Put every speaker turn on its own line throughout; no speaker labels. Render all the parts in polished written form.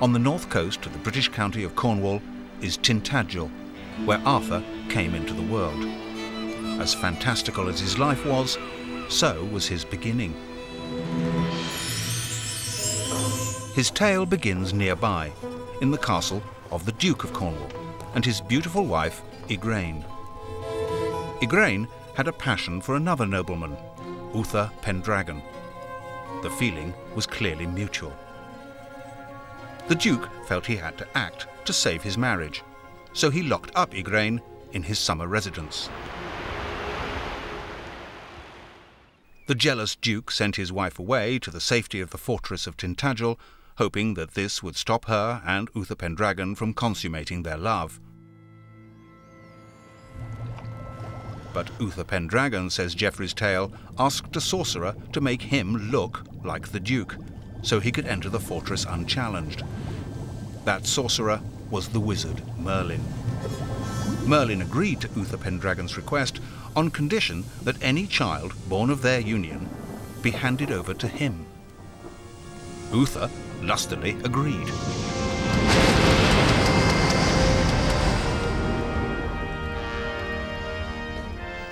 On the north coast of the British county of Cornwall is Tintagel, where Arthur came into the world. As fantastical as his life was, so was his beginning. His tale begins nearby, in the castle of the Duke of Cornwall and his beautiful wife, Igraine. Igraine had a passion for another nobleman, Uther Pendragon. The feeling was clearly mutual. The Duke felt he had to act to save his marriage, so he locked up Igraine in his summer residence. The jealous Duke sent his wife away to the safety of the fortress of Tintagel, hoping that this would stop her and Uther Pendragon from consummating their love. But Uther Pendragon, says Geoffrey's tale, asked a sorcerer to make him look like the Duke, so he could enter the fortress unchallenged. That sorcerer was the wizard Merlin. Merlin agreed to Uther Pendragon's request on condition that any child born of their union be handed over to him. Uther lustily agreed.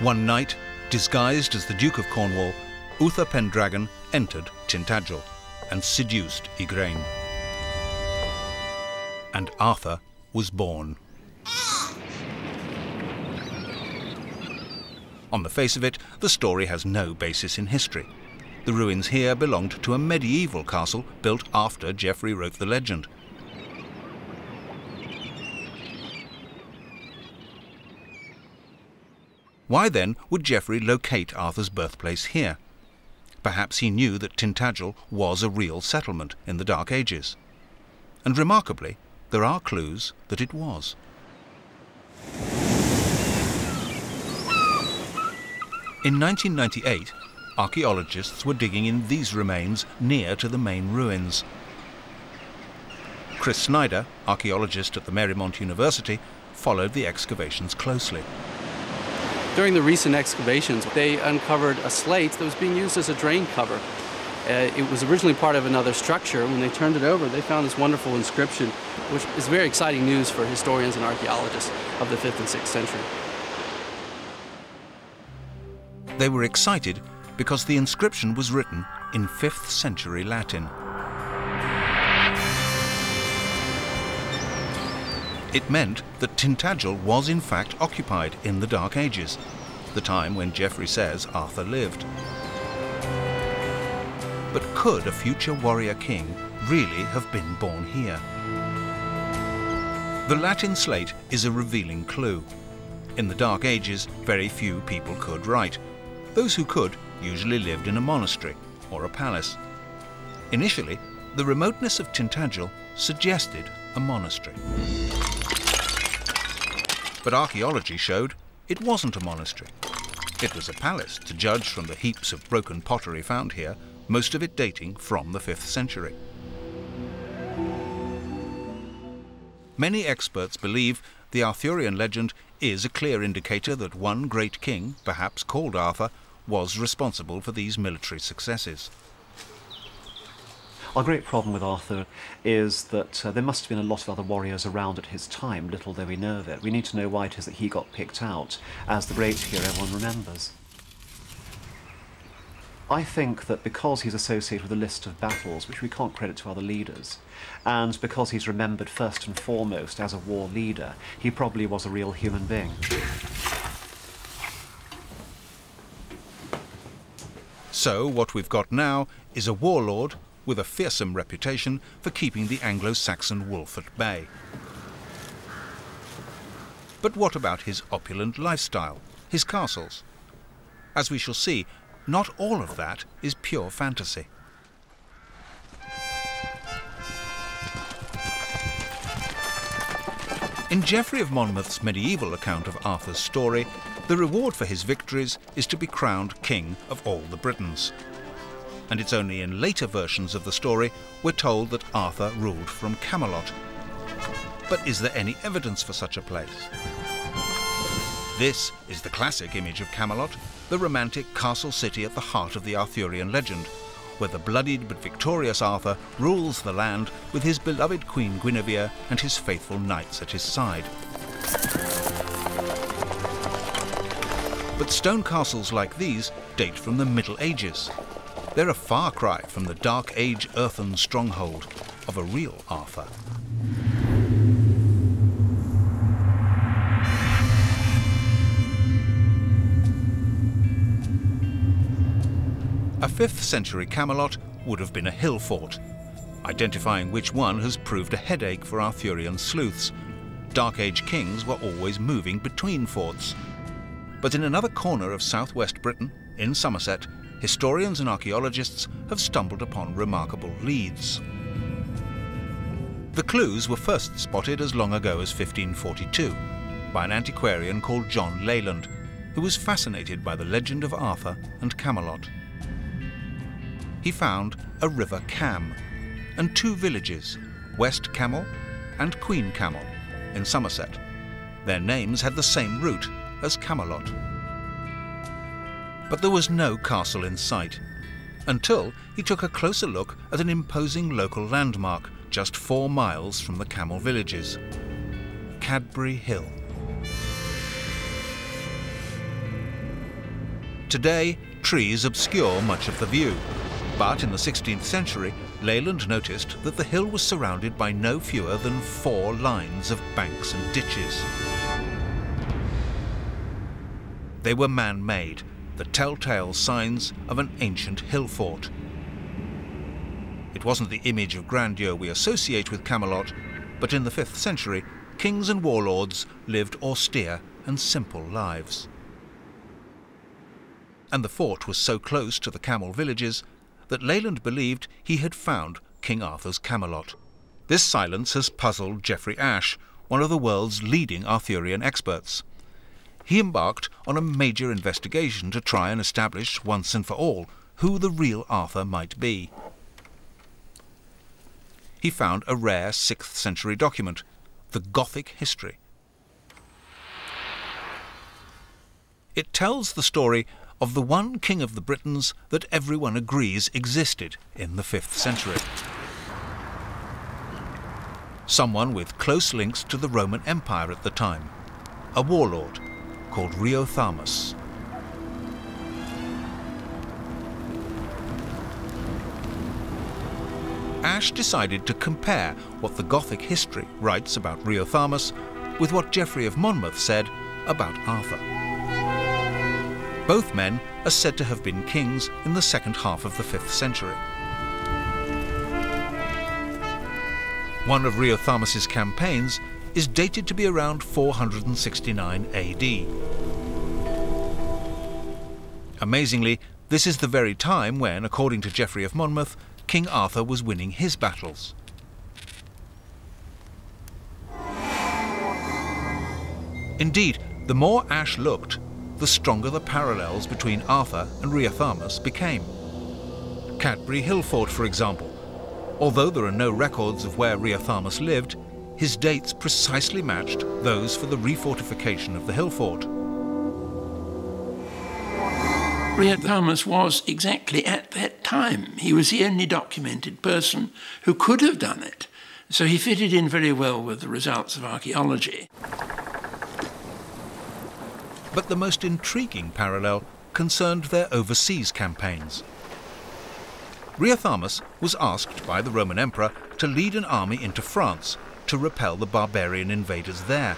One night, disguised as the Duke of Cornwall, Uther Pendragon entered Tintagel and seduced Igraine. And Arthur was born. On the face of it, the story has no basis in history. The ruins here belonged to a medieval castle built after Geoffrey wrote the legend. Why then would Geoffrey locate Arthur's birthplace here? Perhaps he knew that Tintagel was a real settlement in the Dark Ages. And remarkably, there are clues that it was. In 1998, archaeologists were digging in these remains near to the main ruins. Chris Snyder, archaeologist at the Marymount University, followed the excavations closely.
During the recent excavations, they uncovered a slate that was being used as a drain cover. It was originally part of another structure. When they turned it over, they found this wonderful inscription, which is very exciting news for historians and archaeologists of the 5th and 6th century.
They were excited because the inscription was written in 5th century Latin. It meant that Tintagel was in fact occupied in the Dark Ages, the time when Geoffrey says Arthur lived. But could a future warrior king really have been born here? The Latin slate is a revealing clue. In the Dark Ages, very few people could write. Those who could usually lived in a monastery or a palace. Initially, the remoteness of Tintagel suggested a monastery. But archaeology showed it wasn't a monastery. It was a palace, to judge from the heaps of broken pottery found here, most of it dating from the 5th century. Many experts believe the Arthurian legend is a clear indicator that one great king, perhaps called Arthur, was responsible for these military successes.
Our great problem with Arthur is that there must have been a lot of other warriors around at his time, little though we know of it. We need to know why it is that he got picked out as the great hero everyone remembers. I think that because he's associated with a list of battles which we can't credit to other leaders, and because he's remembered first and foremost as a war leader, he probably was a real human being.
So what we've got now is a warlord with a fearsome reputation for keeping the Anglo-Saxon wolf at bay. But what about his opulent lifestyle, his castles? As we shall see, not all of that is pure fantasy. In Geoffrey of Monmouth's medieval account of Arthur's story, the reward for his victories is to be crowned king of all the Britons. And it's only in later versions of the story we're told that Arthur ruled from Camelot. But is there any evidence for such a place? This is the classic image of Camelot, the romantic castle city at the heart of the Arthurian legend, where the bloodied but victorious Arthur rules the land with his beloved Queen Guinevere and his faithful knights at his side. But stone castles like these date from the Middle Ages. They're a far cry from the Dark Age earthen stronghold of a real Arthur. A 5th century Camelot would have been a hill fort. Identifying which one has proved a headache for Arthurian sleuths. Dark Age kings were always moving between forts. But in another corner of southwest Britain, in Somerset, historians and archaeologists have stumbled upon remarkable leads. The clues were first spotted as long ago as 1542 by an antiquarian called John Leyland, who was fascinated by the legend of Arthur and Camelot. He found a river Cam and 2 villages, West Camel and Queen Camel, in Somerset. Their names had the same root as Camelot. But there was no castle in sight, until he took a closer look at an imposing local landmark just 4 miles from the camel villages, Cadbury Hill. Today, trees obscure much of the view, but in the 16th century, Leyland noticed that the hill was surrounded by no fewer than 4 lines of banks and ditches. They were man-made, the telltale signs of an ancient hill fort. It wasn't the image of grandeur we associate with Camelot, but in the 5th century, kings and warlords lived austere and simple lives. And the fort was so close to the camel villages that Leyland believed he had found King Arthur's Camelot. This silence has puzzled Geoffrey Ashe, one of the world's leading Arthurian experts. He embarked on a major investigation to try and establish once and for all who the real Arthur might be. He found a rare 6th century document, the Gothic History. It tells the story of the one king of the Britons that everyone agrees existed in the 5th century. Someone with close links to the Roman Empire at the time, a warlord called Riothamus. Ashe decided to compare what the Gothic history writes about Riothamus with what Geoffrey of Monmouth said about Arthur. Both men are said to have been kings in the second half of the 5th century. One of Riothamus's campaigns is dated to be around 469 AD. Amazingly, this is the very time when, according to Geoffrey of Monmouth, King Arthur was winning his battles. Indeed, the more Ashe looked, the stronger the parallels between Arthur and Riothamus became. Cadbury Hill Fort, for example. Although there are no records of where Riothamus lived, his dates precisely matched those for the refortification of the hill fort.
Riothamus was exactly at that time. He was the only documented person who could have done it, so he fitted in very well with the results of archaeology.
But the most intriguing parallel concerned their overseas campaigns. Riothamus was asked by the Roman Emperor to lead an army into France to repel the barbarian invaders there.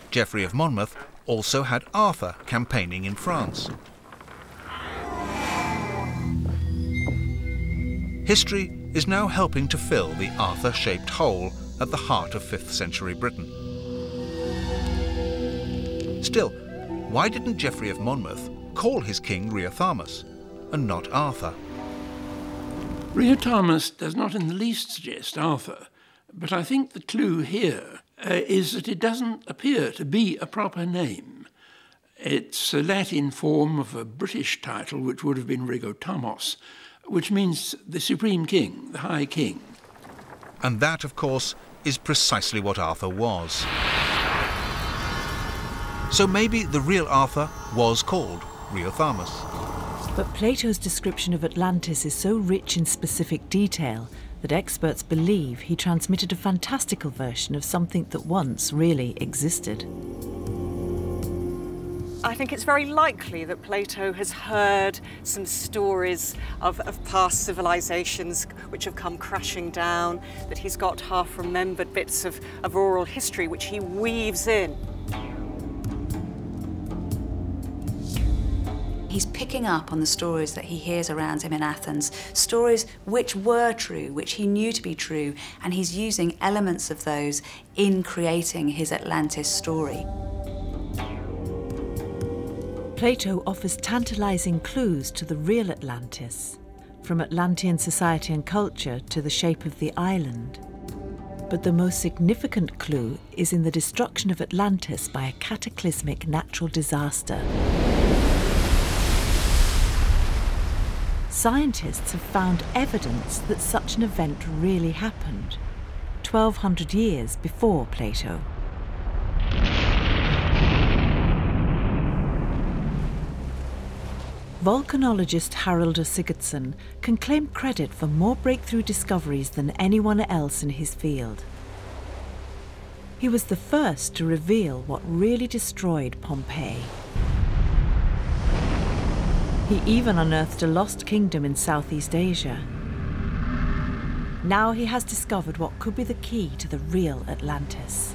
Geoffrey of Monmouth also had Arthur campaigning in France. History is now helping to fill the Arthur-shaped hole at the heart of 5th century Britain. Still, why didn't Geoffrey of Monmouth call his king Riothamus and not Arthur?
Riothamus does not in the least suggest Arthur, but I think the clue here is that it doesn't appear to be a proper name. It's a Latin form of a British title, which would have been Rigotamos, which means the supreme king, the high king.
And that, of course, is precisely what Arthur was. So maybe the real Arthur was called Riothamus.
But Plato's description of Atlantis is so rich in specific detail that experts believe he transmitted a fantastical version of something that once really existed.
I think it's very likely that Plato has heard some stories of past civilizations which have come crashing down, that he's got half-remembered bits of oral history which he weaves in.
He's picking up on the stories that he hears around him in Athens, stories which were true, which he knew to be true, and he's using elements of those in creating his Atlantis story.
Plato offers tantalizing clues to the real Atlantis, from Atlantean society and culture to the shape of the island. But the most significant clue is in the destruction of Atlantis by a cataclysmic natural disaster. Scientists have found evidence that such an event really happened, 1,200 years before Plato. Volcanologist Haraldur Sigurdsson can claim credit for more breakthrough discoveries than anyone else in his field. He was the first to reveal what really destroyed Pompeii. He even unearthed a lost kingdom in Southeast Asia. Now he has discovered what could be the key to the real Atlantis.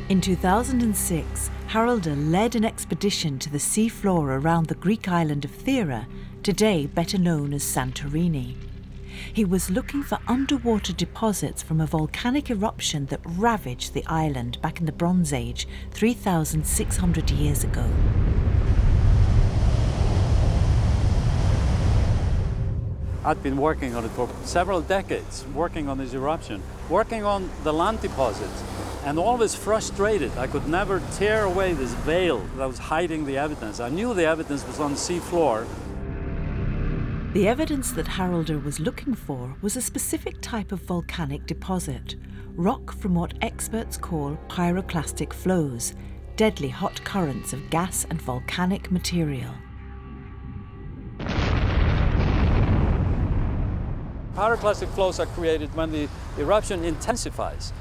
In 2006, Haraldur led an expedition to the seafloor around the Greek island of Thera, today better known as Santorini. He was looking for underwater deposits from a volcanic eruption that ravaged the island back in the Bronze Age, 3,600 years ago.
I'd been working on it for several decades, working on this eruption, working on the land deposits, and always frustrated. I could never tear away this veil that was hiding the evidence. I knew the evidence was on the sea floor.
The evidence that Haraldur was looking for was a specific type of volcanic deposit, rock from what experts call pyroclastic flows, deadly hot currents of gas and volcanic material.
Pyroclastic flows are created when the eruption intensifies,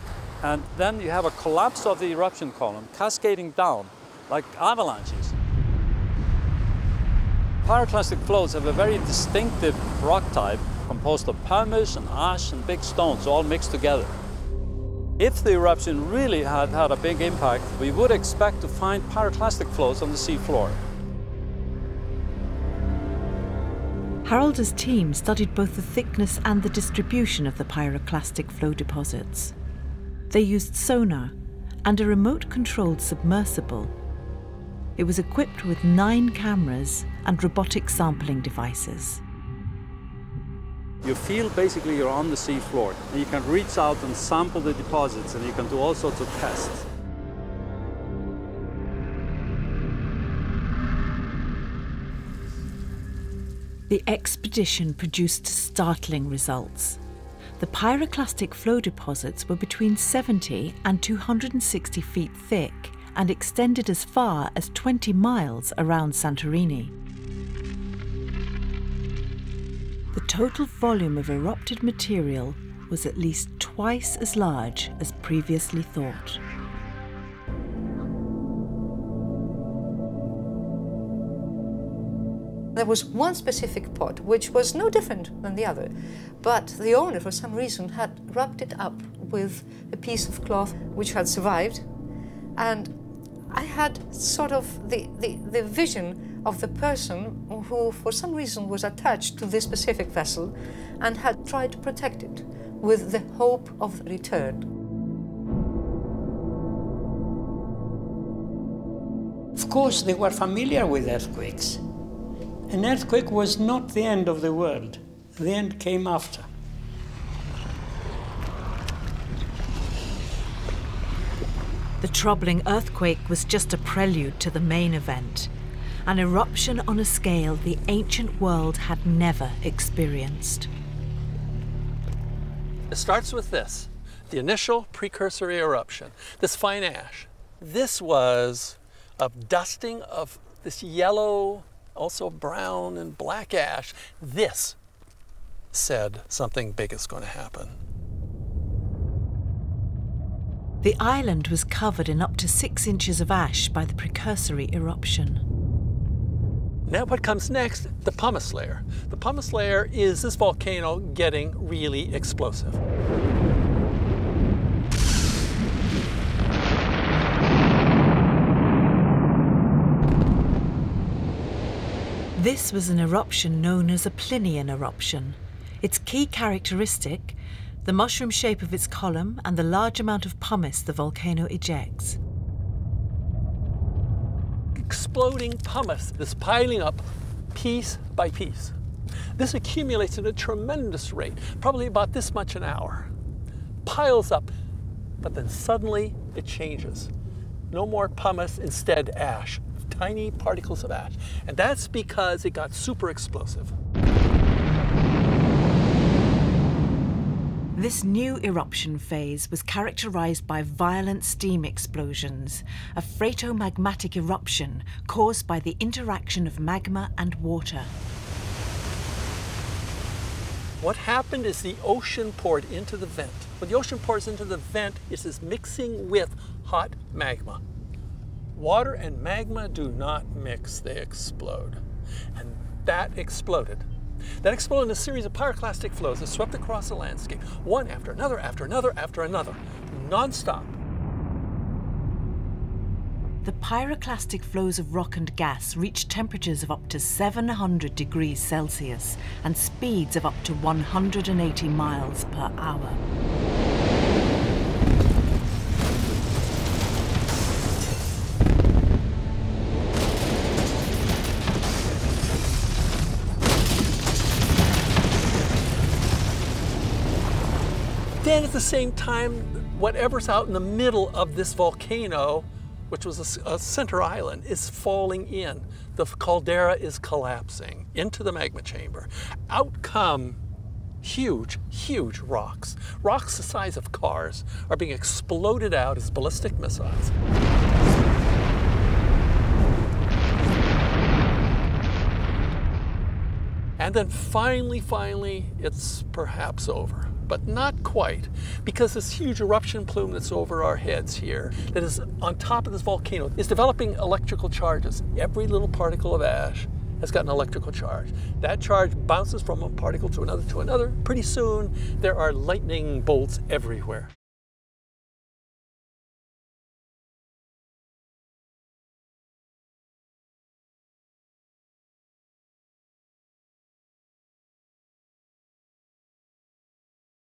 and then you have a collapse of the eruption column cascading down like avalanches. Pyroclastic flows have a very distinctive rock type composed of pumice and ash and big stones all mixed together. If the eruption really had had a big impact, we would expect to find pyroclastic flows on the sea floor.
Haraldur's team studied both the thickness and the distribution of the pyroclastic flow deposits. They used sonar and a remote-controlled submersible. It was equipped with 9 cameras and robotic sampling devices.
You feel basically you're on the sea floor, and you can reach out and sample the deposits, and you can do all sorts of tests.
The expedition produced startling results. The pyroclastic flow deposits were between 70 and 260 feet thick and extended as far as 20 miles around Santorini. The total volume of erupted material was at least twice as large as previously thought.
There was one specific pot which was no different than the other, but the owner, for some reason, had wrapped it up with a piece of cloth which had survived, and I had sort of the vision of the person who, for some reason, was attached to this specific vessel and had tried to protect it with the hope of return.
Of course, they were familiar with earthquakes. An earthquake was not the end of the world. The end came after.
The troubling earthquake was just a prelude to the main event, an eruption on a scale the ancient world had never experienced.
It starts with this, the initial precursory eruption, this fine ash. This was of dusting of this yellow, also brown and black ash. This said something big is going to happen.
The island was covered in up to 6 inches of ash by the precursory eruption.
Now what comes next? The pumice layer. The pumice layer is this volcano getting really explosive.
This was an eruption known as a Plinian eruption. Its key characteristic, the mushroom shape of its column and the large amount of pumice the volcano ejects.
Exploding pumice is piling up piece by piece. This accumulates at a tremendous rate, probably about this much an hour. Piles up, but then suddenly it changes. No more pumice, instead ash, tiny particles of ash. And that's because it got super explosive.
This new eruption phase was characterized by violent steam explosions, a phreatomagmatic eruption caused by the interaction of magma and water.
What happened is the ocean poured into the vent. When the ocean pours into the vent, it is mixing with hot magma. Water and magma do not mix, they explode. And that exploded. That exploded in a series of pyroclastic flows that swept across the landscape, one after another, after another, after another, non-stop.
The pyroclastic flows of rock and gas reached temperatures of up to 700 degrees Celsius and speeds of up to 180 miles per hour.
Then at the same time, whatever's out in the middle of this volcano, which was a center island, is falling in. The caldera is collapsing into the magma chamber. Out come huge, huge rocks. Rocks the size of cars are being exploded out as ballistic missiles. And then finally, it's perhaps over. But not quite, because this huge eruption plume that's over our heads here, that is on top of this volcano, is developing electrical charges. Every little particle of ash has got an electrical charge. That charge bounces from one particle to another to another. Pretty soon, there are lightning bolts everywhere.